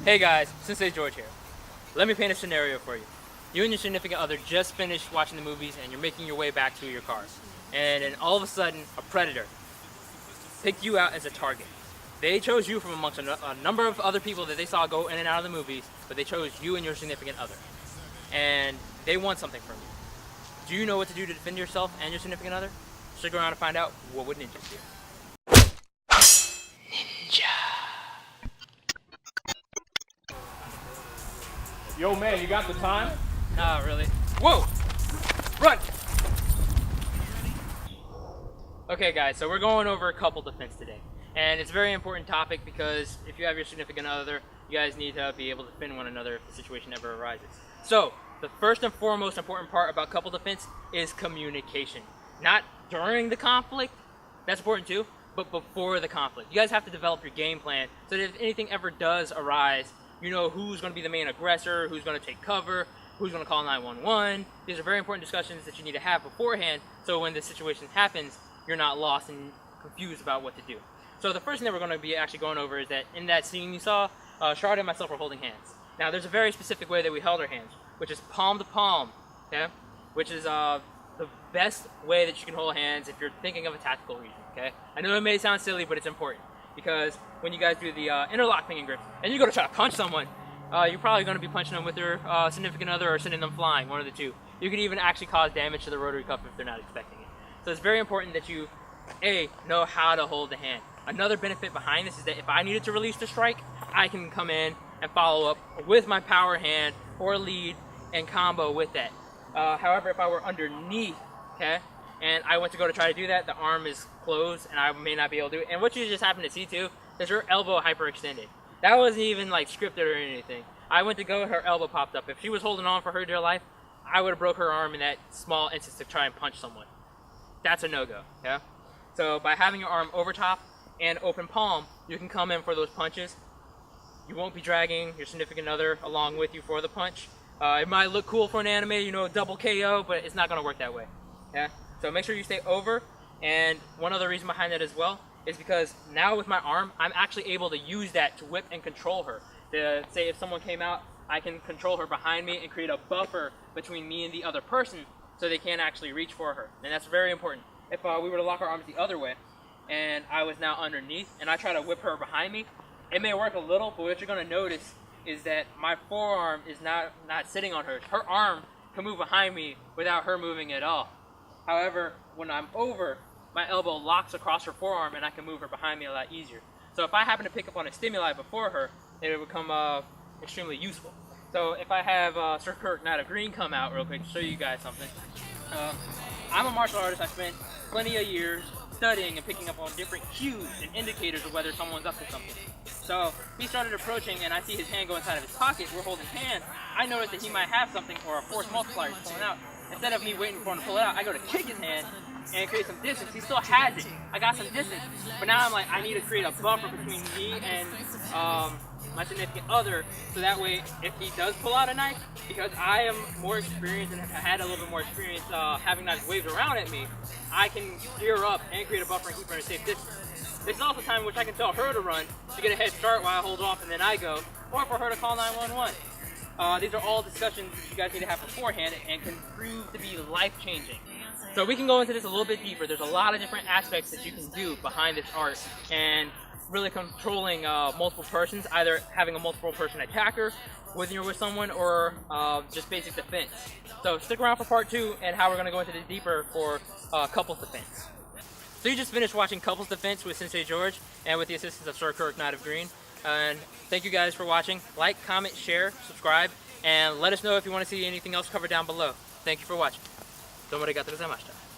Hey guys, Sensei George here. Let me paint a scenario for you. You and your significant other just finished watching the movies and you're making your way back to your cars. And then all of a sudden, a predator picked you out as a target. They chose you from amongst a number of other people that they saw go in and out of the movies, but they chose you and your significant other. And they want something from you. Do you know what to do to defend yourself and your significant other? Stick around to find out what would ninjas do. Yo, man, you got the time? Not really. Whoa! Run! Okay guys, so we're going over couple defense today. And it's a very important topic because if you have your significant other, you guys need to be able to defend one another if the situation ever arises. So, the first and foremost important part about couple defense is communication. Not during the conflict, that's important too, but before the conflict. You guys have to develop your game plan so that if anything ever does arise, you know who's going to be the main aggressor, who's going to take cover, who's going to call 911. These are very important discussions that you need to have beforehand so when the situation happens, you're not lost and confused about what to do. So the first thing that we're going to be actually going over is that in that scene you saw, Charlotte and myself were holding hands. Now there's a very specific way that we held our hands, which is palm to palm, okay? Which is the best way that you can hold hands if you're thinking of a tactical reason, okay? I know it may sound silly, but it's important. Because when you guys do the interlock finger grip, and you go to try to punch someone, you're probably going to be punching them with their significant other or sending them flying, one of the two. You could even actually cause damage to the rotary cuff if they're not expecting it. So it's very important that you, A, know how to hold the hand. Another benefit behind this is that if I needed to release the strike, I can come in and follow up with my power hand or lead and combo with that. However, if I were underneath, okay, and I went to go to try to do that, the arm is closed and I may not be able to do it. And what you just happen to see too, is her elbow hyperextended. That wasn't even like scripted or anything. I went to go, her elbow popped up. If she was holding on for her dear life, I would have broke her arm in that small instance to try and punch someone. That's a no-go, yeah? So by having your arm over top and open palm, you can come in for those punches. You won't be dragging your significant other along with you for the punch. It might look cool for an anime, you know, double KO, but it's not gonna work that way, yeah? So make sure you stay over, and one other reason behind that as well is because now with my arm, I'm actually able to use that to whip and control her. To say if someone came out, I can control her behind me and create a buffer between me and the other person so they can't actually reach for her. And that's very important. If we were to lock our arms the other way, and I was now underneath, and I try to whip her behind me, it may work a little, but what you're gonna notice is that my forearm is not sitting on hers. Her arm can move behind me without her moving at all. However, when I'm over, my elbow locks across her forearm and I can move her behind me a lot easier. So if I happen to pick up on a stimuli before her, it would become extremely useful. So if I have Sir Kirk Knight of Green come out real quick to show you guys something. I'm a martial artist. I spent plenty of years studying and picking up on different cues and indicators of whether someone's up to something. So he started approaching and I see his hand go inside of his pocket. We're holding hands. I noticed that he might have something or a force multiplier is pulling out. Instead of me waiting for him to pull it out, I go to kick his hand and create some distance. He still has it. I got some distance. But now I'm like, I need to create a buffer between me and my significant other, so that way if he does pull out a knife, because I am more experienced and have had a little bit more experience having knives waved around at me, I can gear up and create a buffer and keep her at a safe distance. This is also a time in which I can tell her to run to get a head start while I hold off and then I go, or for her to call 911. These are all discussions that you guys need to have beforehand and can prove to be life-changing. So we can go into this a little bit deeper. There's a lot of different aspects that you can do behind this art, and really controlling multiple persons, either having a multiple person attacker when you're with someone, or just basic defense. So stick around for part 2 and how we're going to go into this deeper for couples defense. So you just finished watching Couples Defense with Sensei George and with the assistance of Sir Kirk Knight of Green. And thank you guys for watching. Like, comment, share, subscribe, and let us know if you want to see anything else covered down below. Thank you for watching. どうもありがとうございました。